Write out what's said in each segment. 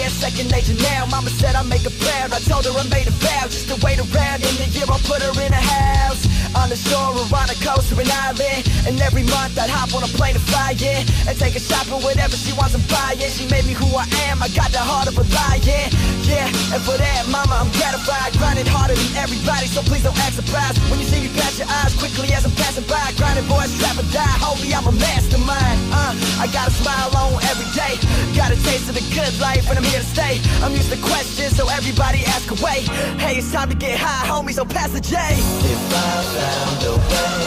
yeah, second nature now. Mama said I make her proud, I told her I made a vow just to wait around. In the year I'll put her in a house on the shore or on a coast or an island. And every month I'd hop on a plane to fly in and take her shopping, whatever she wants I'm buying. She made me who I am, I got the heart of a lion. Yeah, and for that, mama, I'm gratified. Grinding harder than everybody, so please don't act surprised when you see me pass your eyes quickly as I'm passing by. Grinding boys, trap or die, homie, I'm a mastermind. I got a smile on every day, got a taste of the good life, and I'm here to stay. I'm used to questions, so everybody ask away. Hey, it's time to get high, homie, so pass the J. If I found a way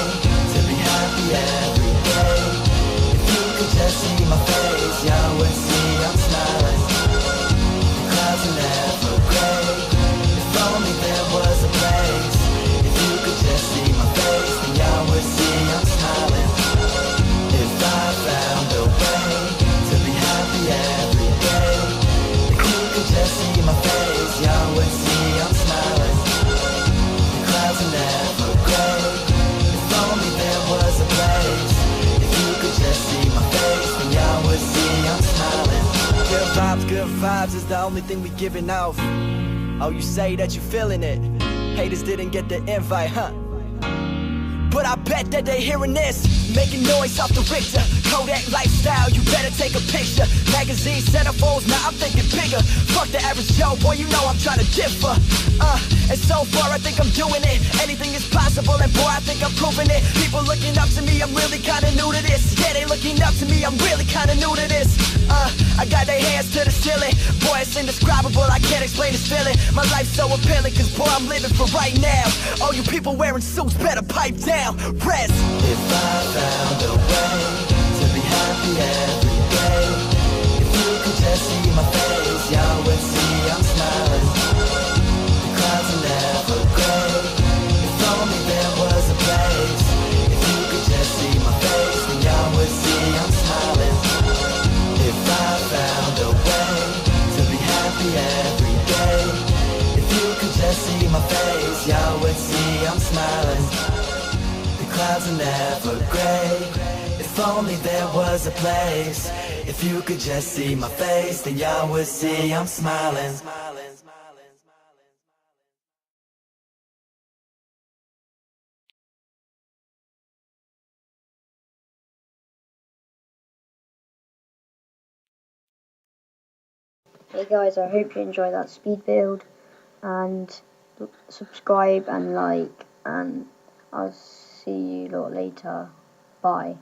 to be happy every day, if you could just see my face, y'all would see I'm smiling. The clouds are never gray. If only there was a place. If you could just see my face, then y'all would see I'm smiling. If I found a way to be happy every day, if you could just see my face, y'all would see I'm smiling. The clouds are never gray. If only there was a place. If you could just see my face, then y'all would see I'm smiling. Good vibes is the only thing we giving off. Oh, you say that you feeling it. Haters didn't get the invite, huh? But I bet that they hearing this, making noise off the Richter. Kodak lifestyle, you better take a picture. Magazine centerfolds, now I'm thinking bigger. Fuck the average Joe, boy, you know I'm trying to differ. And so far I think I'm doing it. Anything is possible, and boy, I think I'm proving it. People looking up to me, I'm really kinda new to this. Yeah, they looking up to me, I'm really kinda new to this. I got their hands to the ceiling. Boy, it's indescribable, I can't explain this feeling. My life's so appealing, cause boy, I'm living for right now. All you people wearing suits better pipe down. Rest. If I found a way to be happy every day, if you could just see my face, y'all would see I'm smiling. The clouds are never gray. If only there was a place. If you could just see my face, then y'all would see I'm smiling. If I found a way to be happy every day, if you could just see my face, y'all would see I'm smiling. The clouds are never gray. If only there was a place. If you could just see my face, then y'all would see I'm smiling. Hey guys, I hope you enjoy that speed build, and subscribe and like, and I'll see you lot later. Bye.